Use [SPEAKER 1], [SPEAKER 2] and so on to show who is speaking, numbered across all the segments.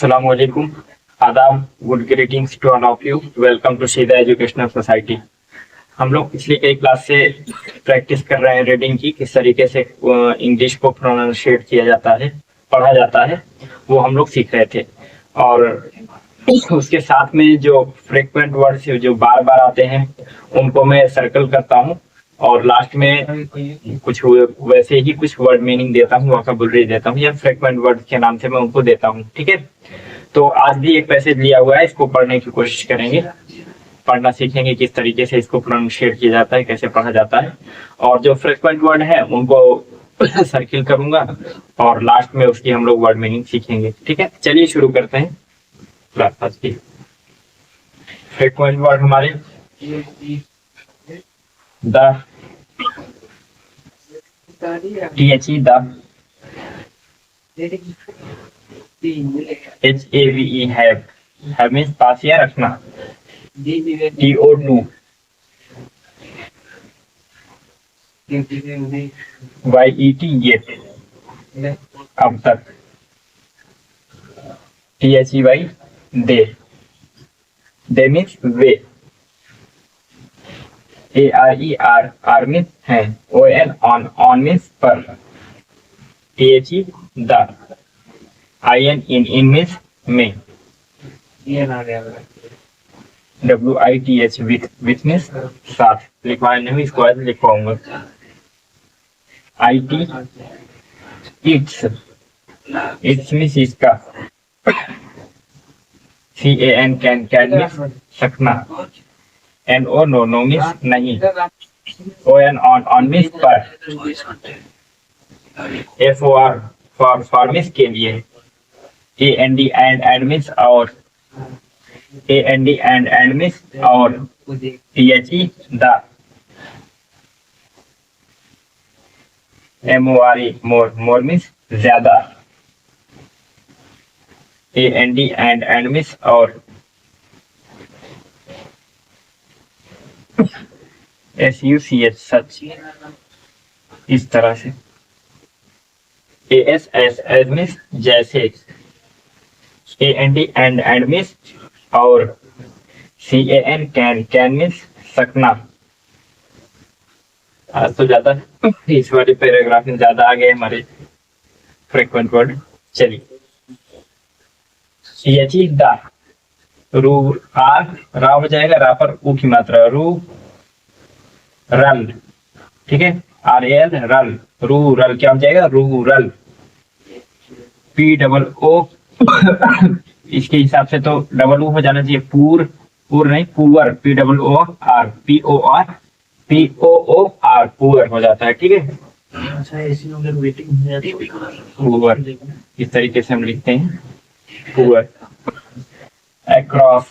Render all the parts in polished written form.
[SPEAKER 1] अस्सलाम वालेकुम, आदाब, good greetings to all of you. Welcome to Seedha educational society. हम लोग पिछली कई क्लास से प्रैक्टिस कर रहे हैं रीडिंग की, किस तरीके से इंग्लिश को प्रोनाउंशिएट किया जाता है, पढ़ा जाता है, वो हम लोग सीख रहे थे। और उसके साथ में जो फ्रीक्वेंट वर्ड्स जो बार बार आते हैं उनको मैं सर्कल करता हूँ और लास्ट में कुछ वैसे ही कुछ वर्ड मीनिंग देता हूँ, वोकैबुलरी देता हूँ या फ्रीक्वेंट वर्ड के नाम से मैं उनको देता हूँ। ठीक है, तो आज भी एक पैसेज लिया हुआ है, इसको पढ़ने की कोशिश करेंगे, पढ़ना सीखेंगे किस तरीके से इसको प्रोनाउंशिएट किया जाता है, कैसे पढ़ा जाता है। और जो फ्रीक्वेंट वर्ड है उनको सर्किल करूंगा और लास्ट में उसकी हम लोग वर्ड मीनिंग सीखेंगे। ठीक है, चलिए शुरू करते हैं क्लास आज की। फ्रीक्वेंट वर्ड हमारे the, THE the, HAVE have means पास या रखना, TO2 YET येट अब तक, THEY दे मीन्स वे, ARER आर मीन्स है, ON ऑन मीन्स पर, THE the, IN in means में, WITH विथ मीन्स साथ। लिखवाया नहीं, इसको ऐसे लिखवाऊंगा। IT इट्स मीन्स इसका, CAN कैन मीन्स सकना, NO नो मीन्स नहीं, ON ऑन मीन्स पर, FOR फॉर मीन्स के लिए, AND एंड मीन्स और, AND एंड मीन्स और, THE the, MORE more means ज्यादा, AND एंड मीन्स और, SUCH सच, इस तरह से, ASS मीन्स जैसे, AND एंड मीन्स और, CAN कैन मीन्स सकना। आज तो ज्यादा इस वाले पैराग्राफ में ज्यादा आ गए हमारे फ्रीक्वेंट वर्ड। चलिए, THE द, रू रा हो जाएगा, रा पर ऊ की मात्रा, रू रल, ठीक है, RAL रल, रू रल क्या हो जाएगा, रू रल, POO इसके हिसाब से तो डबल ऊ हो जाना चाहिए, पूर नहीं, पुअर, POOR पुअर हो जाता है। ठीक है, पुअर इस तरीके से हम लिखते हैं, पुअर। अक्रॉस,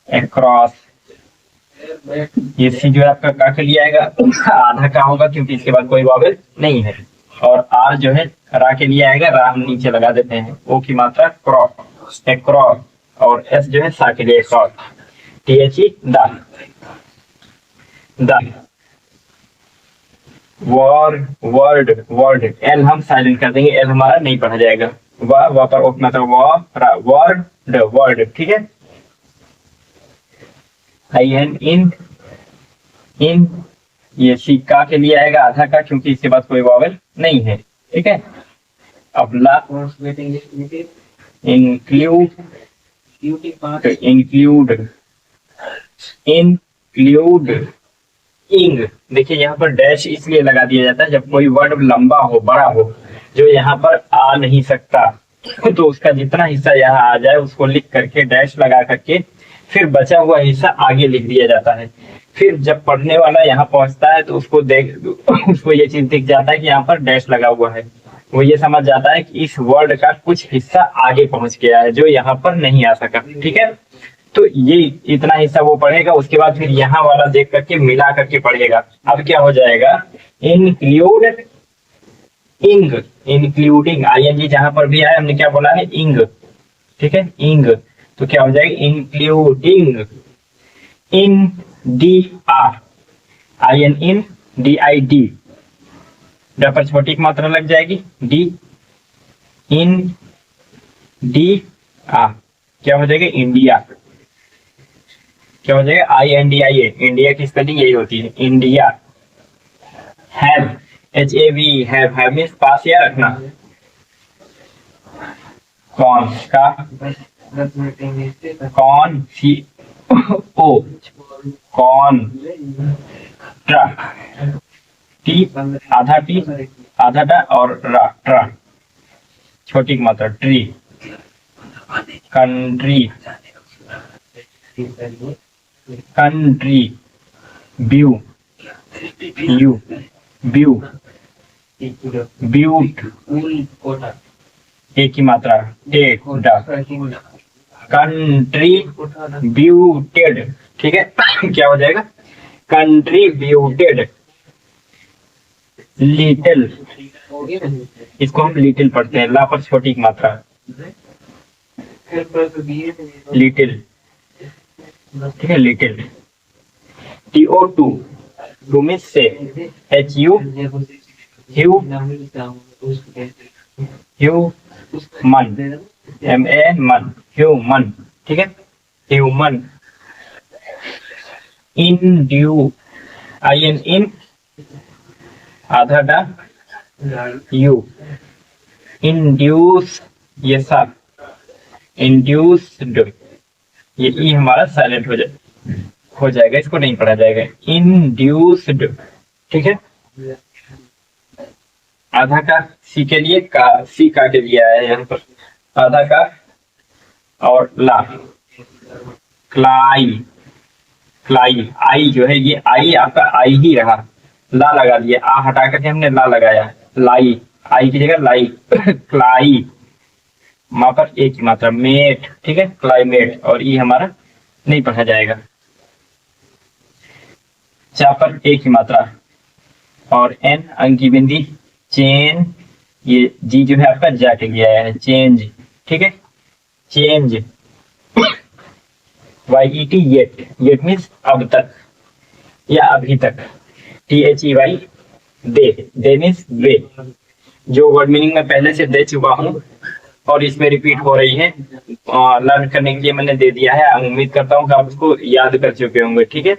[SPEAKER 1] अक्रॉस, ये सी जो है आपका का के लिए आएगा, आधा का होगा क्योंकि इसके बाद कोई वावेल नहीं है, और आर जो है रा के लिए आएगा, रा हम नीचे लगा देते हैं, ओ की मात्रा क्रॉस, क्रॉस, और एस जो है सा के लिए cross, THE the, word, L हम साइलेंट कर देंगे, एल हमारा नहीं पढ़ा जाएगा, वा पर ओ की मात्रा वर्ड, ठीक है। IN इन ये सिक्का के लिए आएगा, आधा का, क्योंकि इसके बाद कोई वावेल नहीं है। ठीक है, अब ला, इंक्लूड, इंग। देखिए यहाँ पर डैश इसलिए लगा दिया जाता है जब कोई वर्ड लंबा हो, बड़ा हो, जो यहाँ पर आ नहीं सकता, तो उसका जितना हिस्सा यहाँ आ जाए उसको लिख करके डैश लगा करके फिर बचा हुआ हिस्सा आगे लिख दिया जाता है। फिर जब पढ़ने वाला यहाँ पहुंचता है तो उसको ये चीज दिख जाता है कि यहाँ पर डैश लगा हुआ है, वो ये समझ जाता है कि इस वर्ड का कुछ हिस्सा आगे पहुंच गया है जो यहाँ पर नहीं आ सका। ठीक है, तो ये इतना हिस्सा वो पढ़ेगा, उसके बाद फिर यहाँ वाला देख करके मिला करके पढ़ेगा। अब क्या हो जाएगा, इंक्लूडिंग ING जहां पर भी आया हमने क्या बोला है, इंग। ठीक है, इंग, तो क्या हो जाएगा, including, in D R, IN in DID, ड पर छोटी की मात्रा लग जाएगी, डी, इन, डी, आ, क्या हो जाएगा? इंडिया। क्या हो जाएगा? INDIA, इंडिया की स्पेलिंग यही होती है, India. Have, HAV, have means पास या रखना। कौन का, कौन, CO, कौन, ट्रा, टी, आधा टी, आधा टा और रा, ट्रा, छोटी की मात्रा, tree, country, country, view, you, view, ब्यूट, एक ही मात्रा, टेक, कंट्री ब्यूटेड, ठीक है। क्या हो जाएगा? कंट्री ब्यूटेड। लिटिल, इसको हम लिटिल पढ़ते हैं, ला पर छोटी की मात्रा, लिटिल, ठीक है, लिटिल। TO2, टू मीन्स से, HU, ह्यू, ह्यूमन, MAN, मन, ह्यूमन, ठीक है, ह्यूमन। इंड्यू, IN, इन, आधा डा, यू, इंड्यूस, ये सब, इंड्यूस्ड, ये ई हमारा साइलेंट हो जाएगा, इसको नहीं पढ़ा जाएगा, इंड्यूस्ड, ठीक है। आधा का सी के लिए, का सी का के लिए आया है यहाँ पर, आधा का और ला, क्लाई, क्लाई, आई जो है ये आई आपका आई ही रहा, ला लगा दिया, आ हटा करके हमने ला लगाया, लाई, आई की जगह लाई, क्लाई, वहां पर एक ही मात्रा, मेट, ठीक है, क्लाइमेट, और ई हमारा नहीं पढ़ा जाएगा। चा पर एक ही मात्रा, और एन अंकी बिंदी, चेन, ये जी जो है आपका जा के लिया है, चेंज, ठीक है, change. YET, yet, yet means अब तक या अभी तक। THEY, दे मीन्स वे, जो वर्ड मीनिंग में पहले से दे चुका हूँ और इसमें रिपीट हो रही है, लर्न करने के लिए मैंने दे दिया है। उम्मीद करता हूँ कि आप उसको याद कर चुके होंगे, ठीक है,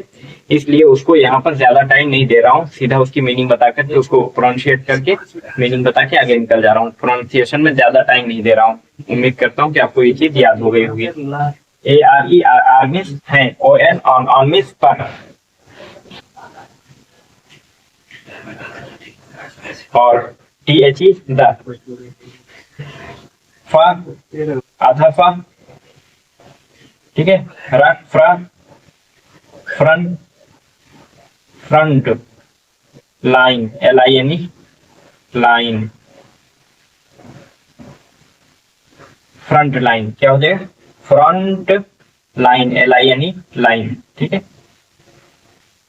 [SPEAKER 1] इसलिए उसको यहाँ पर ज्यादा टाइम नहीं दे रहा हूँ, सीधा उसकी मीनिंग बता करके, उसको प्रोनाउंशिएट करके मीनिंग बता के आगे निकल जा रहा हूँ। प्रोनाउंसिएशन में ज्यादा टाइम नहीं दे रहा हूँ। उम्मीद करता हूँ कि आपको ये चीज याद हो गई होगी। ARE, आर मीन्स है, ON, ऑन मीन्स पर, और THE, द, फा, आधा फा, ठीक है, रट, फ्रा, front, front, line, LINE, line, front line, क्या हो जाएगा? फ्रंट लाइन, LINE, लाइन, ठीक है,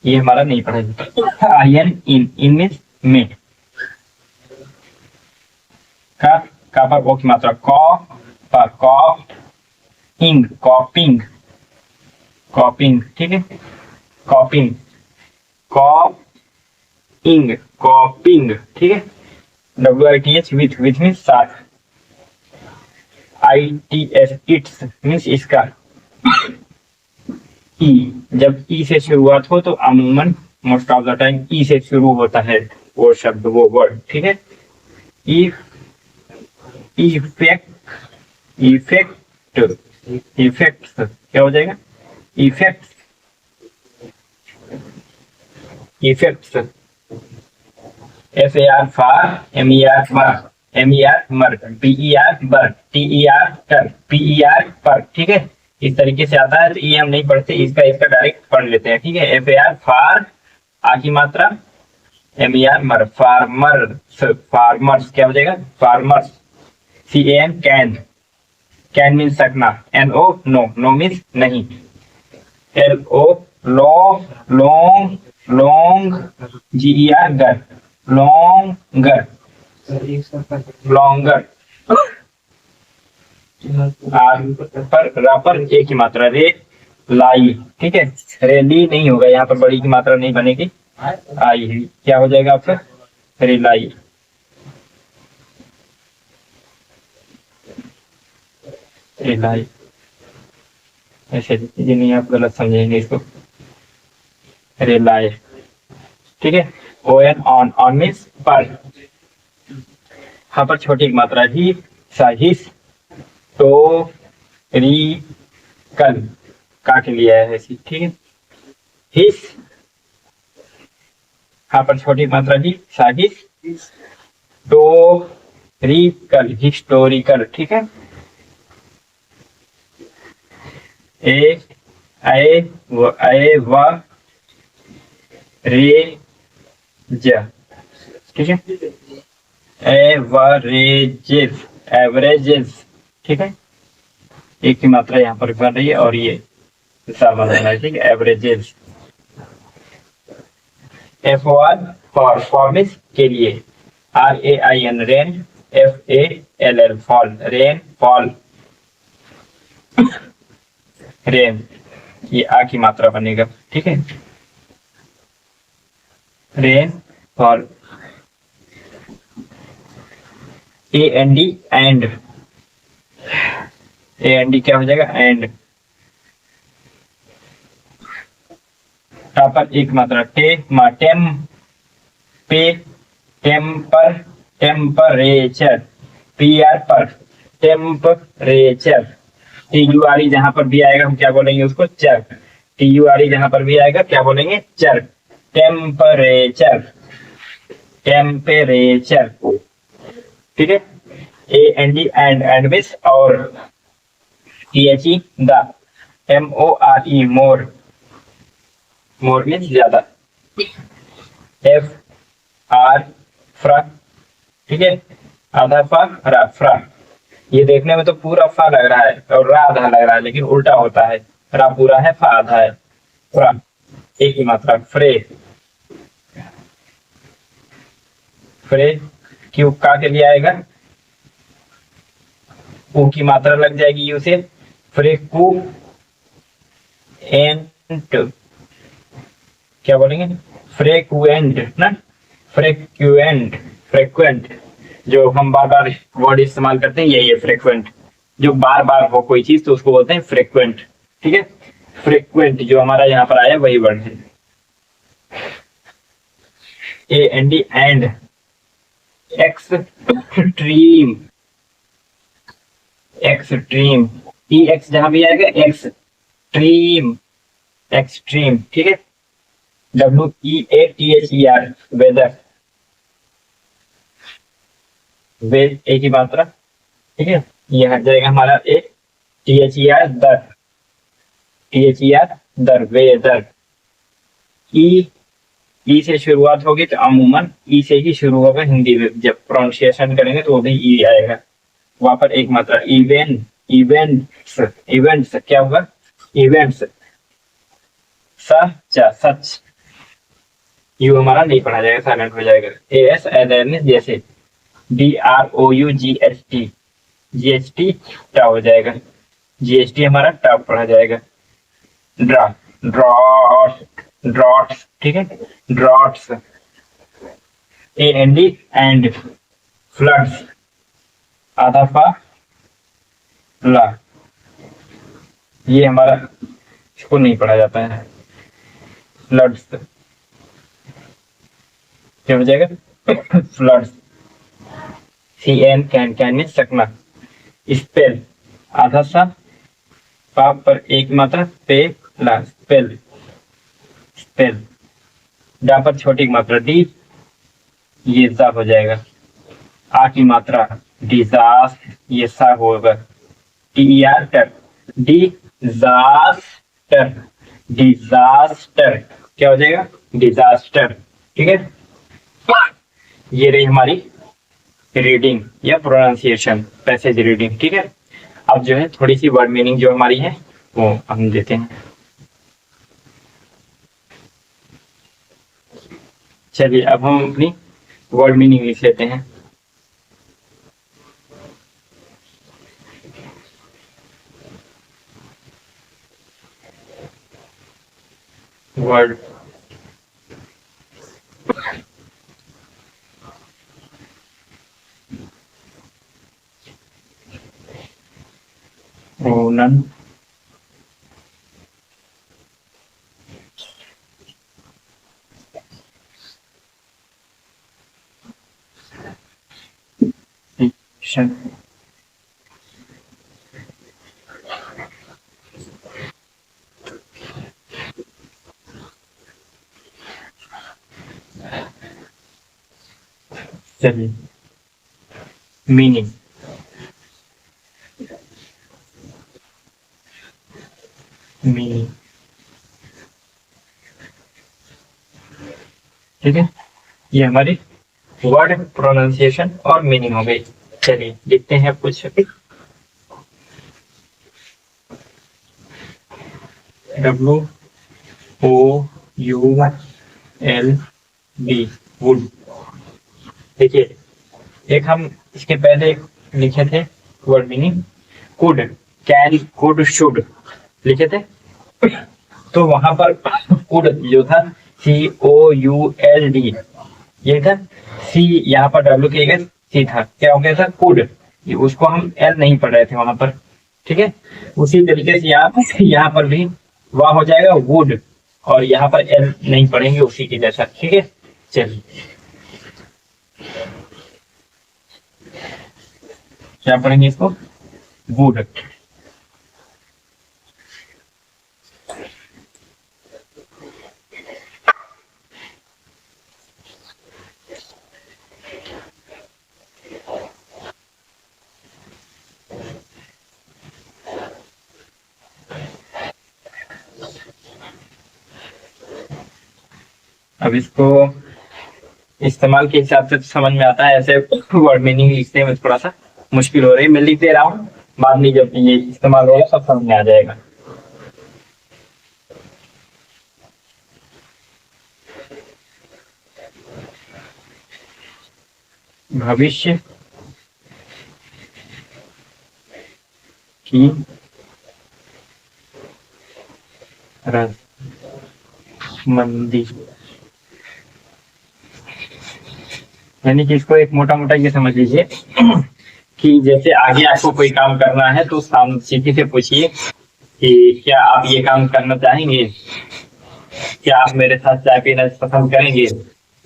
[SPEAKER 1] ये हमारा नहीं पढ़ा जाता। IN, इन मीन्स में, का पर ओ की मात्रा, कॉ पर कॉप, इंग, कॉपिंग, कॉपिंग, ठीक है, कॉपिंग, कॉप, इंग, कॉपिंग, ठीक है। WITH, विथ मीन्स साथ, ITS, इट्स मीन्स इसका, ई, जब ई से शुरुआत हो तो अमूमन मोस्ट ऑफ द टाइम ई से शुरू होता है वो शब्द, वो वर्ड, ठीक है। इफेक्ट, इफेक्ट, इफेक्ट्स, क्या हो जाएगा? Effects, effects. FAR, फार, MER, फर, MER, मर, PER, बर, TER, टर, PER, पर, ठीक है। इस तरीके से आता है, तो ये हम नहीं पढ़ते, इसका डायरेक्ट पढ़ लेते हैं, ठीक है। FAR, फार, आ की मात्रा, MER, मर, फार्मर, फार्मर्स, क्या हो जाएगा? फार्मर्स। CAN, कैन मीन्स सकना, NO, नो मीन्स नहीं, LO, लो, लॉन्ग, लॉन्ग, GER, गर, लॉन्गर, लॉन्गर। रा पर एक ही मात्रा, रे, लाई, ठीक है, रेली नहीं होगा यहाँ पर, बड़ी की मात्रा नहीं बनेगी, आई है, क्या हो जाएगा आपका? रिलाई। रिलाई ऐसे ये नहीं, आप गलत समझेंगे इसको। रिलाई, ठीक है। O N, on, on means पर, यहाँ पर छोटी मात्रा ही, सहिस, तो, री, कल, काट लिया है ऐसी, ठीक है। हिस, यहाँ पर छोटी मात्रा ही, साहिस, तो, री, कल, हिस्टोरिकल, ठीक है। ए, ए, व, रे, ज, ठीक है। एवरेजेस, एवरेजेस, ठीक है। एक की मात्रा यहाँ पर बन रही है और ये हिसाब बन रहा है, ठीक है। Averages. F one, for means के लिए। R A I N, rain. F A L L, fall, rain, fall, rain, ये आ की मात्रा बनेगा, ठीक है। Rain, fall. A N D, and. A N D क्या हो जाएगा? एंड। यहाँ पर एक मात्रा टे, टेम, पे, टेम्पर, टेम्परेचर, पी आर पर, temperature. T U R E जहां पर भी आएगा हम क्या बोलेंगे उसको? चर। टी यू आर ई जहां पर भी आएगा क्या बोलेंगे? चर। टेम्परेचर, टेम्परेचर, ठीक है। A N D, and miss, और T H E, the. M O R E, more, more means ज्यादा। एफ आर, फ्रा, ठीक है। आधा फा, रा, फ्रा। ये देखने में तो पूरा फा लग रहा है और रा आधा लग रहा है, लेकिन उल्टा होता है। रा पूरा है, फा आधा है। फ्रा, एक ही मात्रा, फ्रे। फ्रे, क्यों का के लिए आएगा? ऊ की मात्रा लग जाएगी यू से। फ्रेकू एंट, क्या बोलेंगे? फ्रेक्वेंट ना, फ्रेक्वेंट, फ्रेक्वेंट। जो हम बार बार वर्ड इस्तेमाल करते हैं यही है फ्रेक्वेंट। जो बार बार हो कोई चीज तो उसको बोलते हैं फ्रेक्वेंट, ठीक है। फ्रेक्वेंट जो हमारा यहाँ पर आया वही वर्ड है। A N D, and. Extreme, extreme. E X जहां भी आएगा, एक्स, ट्रीम, एक्सट्रीम, ठीक है। W E A T H E R, weather, वे, एक ही मात्रा, ठीक है। ये हट जाएगा हमारा A, T H E R, दर, टी एच ई आर, दर, वेदर। ई, ई से शुरुआत होगी तो अमूमन ई से ही शुरू होगा हिंदी में, जब प्रोनाउंसिएशन करेंगे तो वो भी ई आएगा। वहां पर एक मात्रा, इवेंट, इवेंट्स, इवेंट्स क्या होगा? इवेंट्स। सच, सच, यू हमारा नहीं पढ़ा जाएगा, साइलेंट हो जाएगा। ए एस, अवेयरनेस, जैसे। D R O U G S T, GST क्या हो जाएगा? जीएसटी हमारा टॉप पढ़ा जाएगा। ड्रा, ड्रॉट, ड्रॉट्स, ठीक है। Droughts. A N D, and. Floods, आधा फा, ला, ये हमारा इसको नहीं पढ़ा जाता है। फ्लड्स क्या हो जाएगा? फ्लड्स। सी एन, कैन में सकना। स्पेल, आधा सा, पाप पर एक मात्रा, पे, ला, स्पेल, स्पेल। डा पर छोटी मात्रा, डी, ये सा हो जाएगा। आ की मात्रा, डिजास, ये सा होगा। टी आर, टर, डिजास्टर, डिजास्टर क्या हो जाएगा? डिजास्टर, ठीक है। ये रही हमारी रीडिंग या प्रोनाउंसिएशन, पैसेज रीडिंग, ठीक है। अब जो है थोड़ी सी वर्ड मीनिंग जो हमारी है वो हम देते हैं। चलिए अब हम अपनी वर्ड मीनिंग लिख लेते हैं। वर्ड ओनन फिक्शन चलिए मीनिंग मीनिंग ठीक है, ये हमारी वर्ड प्रोनाउंसिएशन और मीनिंग हो गई। चलिए लिखते हैं कुछ। W O U L B would. देखिए एक हम इसके पहले लिखे थे word meaning could, can, could, should लिखे थे। तो वहां पर कुड जो था COULD ये था, सी यहाँ पर डब्ल्यू की जगह सी था, क्या हो गया था कुड, उसको हम एल नहीं पढ़ रहे थे वहां पर। ठीक है, उसी तरीके से यहाँ पर भी वह हो जाएगा वुड, और यहाँ पर एल नहीं पढ़ेंगे उसी की जैसा। ठीक है, चलिए क्या पढ़ेंगे इसको, वुड। अब इसको इस्तेमाल के हिसाब से समझ में आता है, ऐसे वर्ड मीनिंग लिखने में थोड़ा सा मुश्किल हो रही है। मैं लिख दे रहा हूँ, बाद में जब ये इस्तेमाल होगा सब समझ में आ जाएगा। भविष्य की रजामंदी, यानी कि इसको एक मोटा मोटा ये समझ लीजिए कि जैसे आगे आपको कोई काम करना है तो सीधी से पूछिए कि क्या आप ये काम करना चाहेंगे, क्या आप मेरे साथ चाय पीना पसंद करेंगे,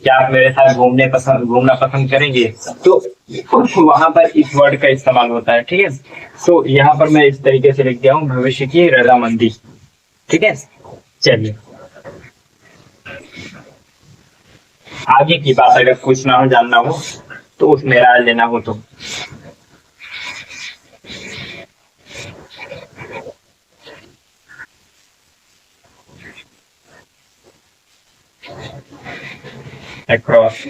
[SPEAKER 1] क्या आप मेरे साथ घूमना पसंद करेंगे। तो वहां पर इस वर्ड का इस्तेमाल होता है। ठीक है, तो यहाँ पर मैं इस तरीके से लिख दिया हूँ, भविष्य की रजामंदी। ठीक है, चलिए आगे की बात अगर पूछना हो, जानना हो तो उसमें राय लेना हो तो। across,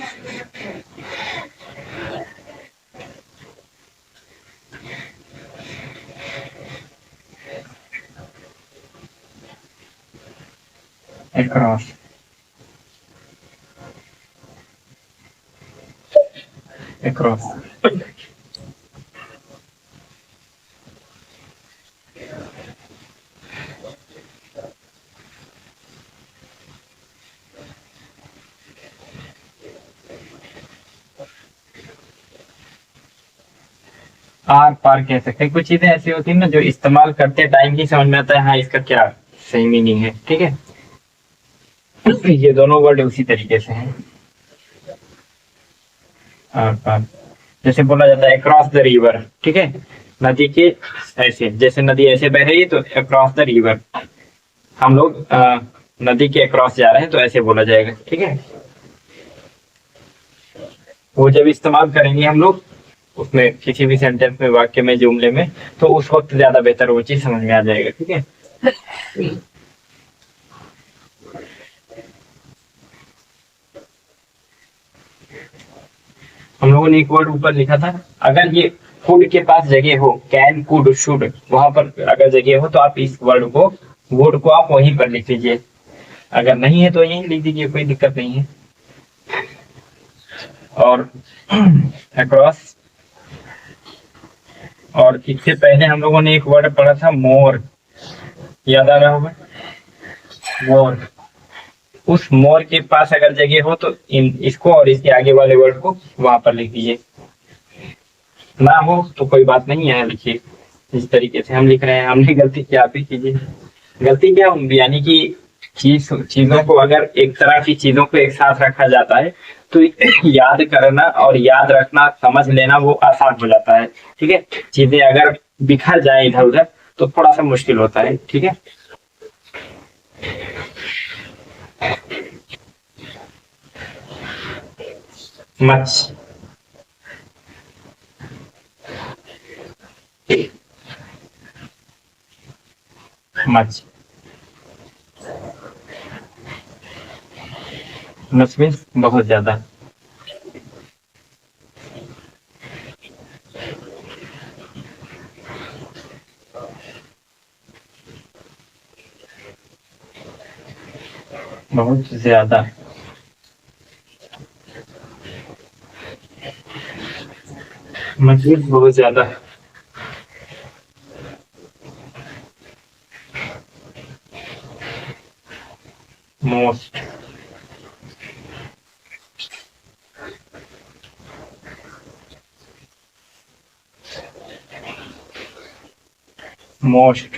[SPEAKER 1] across, across, आर पार कह सकते हैं। कुछ चीजें ऐसी होती है ना जो इस्तेमाल करते टाइम ही समझ में आता है, हाँ इसका क्या सही मीनिंग है। ठीक है, ये दोनों वर्ड उसी तरीके से हैं। आर पार जैसे बोला जाता है अक्रॉस द रिवर। ठीक है, नदी के ऐसे, जैसे नदी ऐसे बह रही है तो अक्रॉस द रिवर, हम लोग नदी के अक्रॉस जा रहे हैं तो ऐसे बोला जाएगा। ठीक है, वो जब इस्तेमाल करेंगे हम लोग उसमें किसी भी सेंटेंस में, वाक्य में, जुमले में, तो उस वक्त ज्यादा बेहतर वो चीज समझ में आ जाएगा। ठीक है, हम लोगों ने एक वर्ड ऊपर लिखा था, अगर ये कुड के पास जगह हो, कैन, कुड, शुड, वहां पर अगर जगह हो तो आप इस वर्ड को, वुड को आप वहीं पर लिख लीजिए। अगर नहीं है तो यहीं लिख दीजिए, कोई दिक्कत नहीं है। और अक्रॉस, और इससे पहले हम लोगों ने एक वर्ड पढ़ा था मोर, याद आ रहा होगा, मोर। उस मोर के पास अगर जगह हो तो इसको और इसके आगे वाले वर्ड को वहां पर लिख दीजिए, ना हो तो कोई बात नहीं है, लिखिए। इस तरीके से हम लिख रहे हैं। हमने गलती क्या आप ही कीजिए। गलती क्या होंगी, यानी कि चीजों को, अगर एक तरह की चीजों को एक साथ रखा जाता है तो याद करना और याद रखना, समझ लेना वो आसान हो जाता है। ठीक है, चीजें अगर बिखर जाए इधर उधर तो थोड़ा सा मुश्किल होता है। ठीक है, मच, मच, मच मीन्स बहुत ज्यादा। बहुत ज्यादा। मच मीन्स बहुत ज्यादा। मोस्ट, मोस्ट,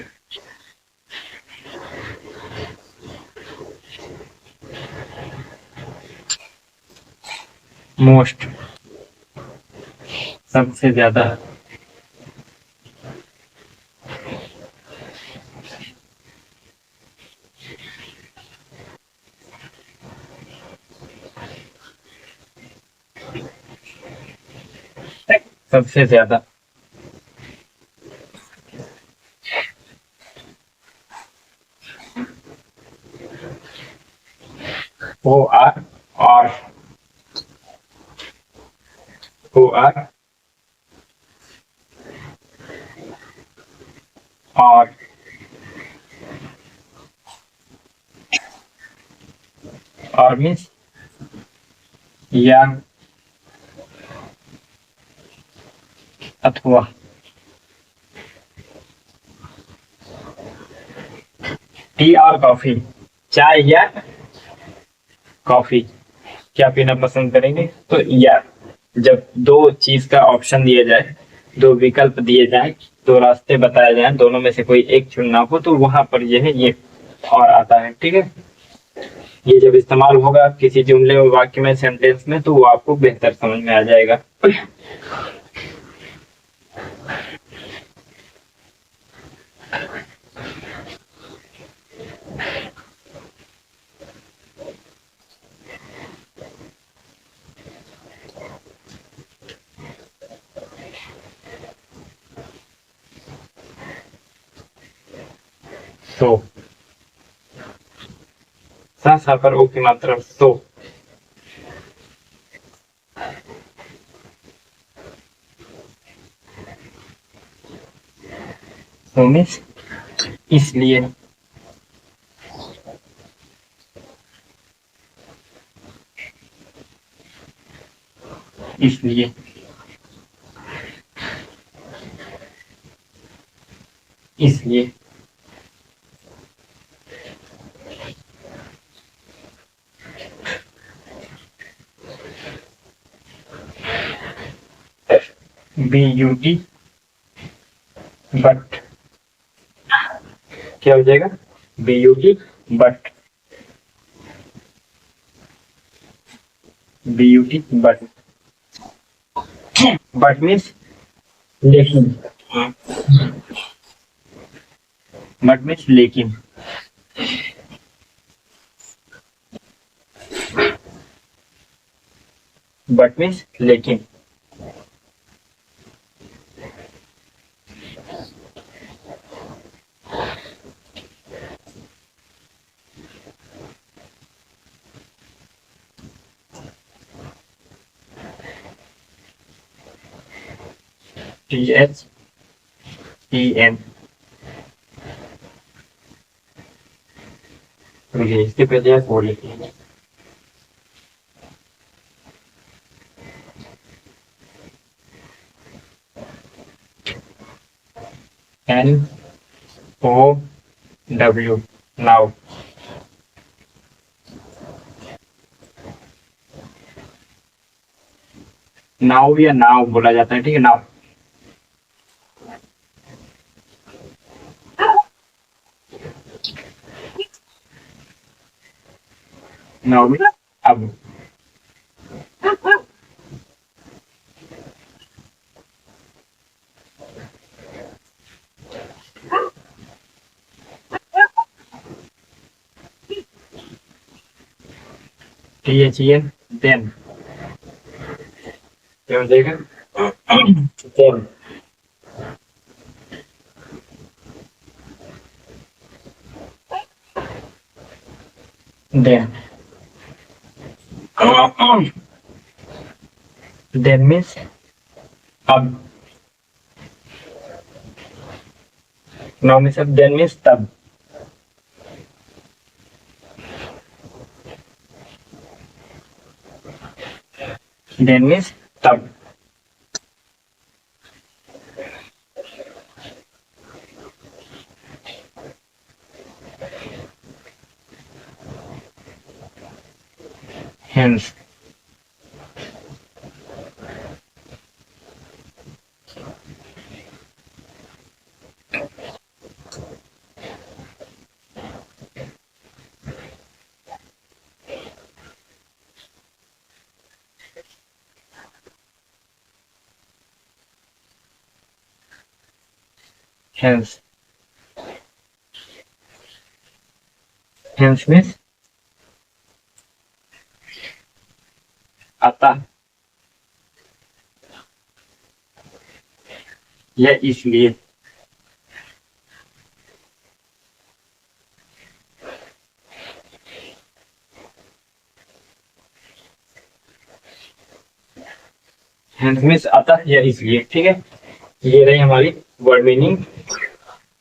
[SPEAKER 1] मोस्ट, सबसे ज्यादा। सबसे ज्यादा। ओ आर, और, ओ आर, और, और मीन्स या, अथवा। टी और कॉफी, चाय या कॉफी, क्या पीना पसंद करेंगे? तो या, जब दो चीज का ऑप्शन दिया जाए, दो विकल्प दिए जाए, दो रास्ते बताए जाए, दोनों में से कोई एक चुनना हो तो वहां पर यह है, ये और आता है। ठीक है, ये जब इस्तेमाल होगा किसी जुमले और वाक्य में, सेंटेंस में, तो वो आपको बेहतर समझ में आ जाएगा। तो सा पर ओ की मात्रा तो मीन्स इसलिए, इसलिए, इसलिए, बी यू टी, बट, क्या हो जाएगा? B U T, but, B U T, but, but means लेकिन, बट मीन्स लेकिन, बट मीन्स लेकिन। टी एच ई एन, इसके पहले आप वो लिखिए, N O W, now. Now या नाउ बोला जाता है। ठीक है, नाउ। नाउ अब THEN then क्या हो जाएगा then then then means अब नाउ means अब then means तब then means तब hence hence hence means अतः या इसलिए hence means अतः या इसलिए। ठीक है, ये रही हमारी वर्ड मीनिंग।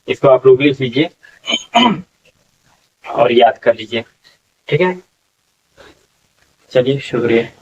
[SPEAKER 1] इसको आप लोग लिख लीजिए और याद कर लीजिए। ठीक है, चलिए शुक्रिया।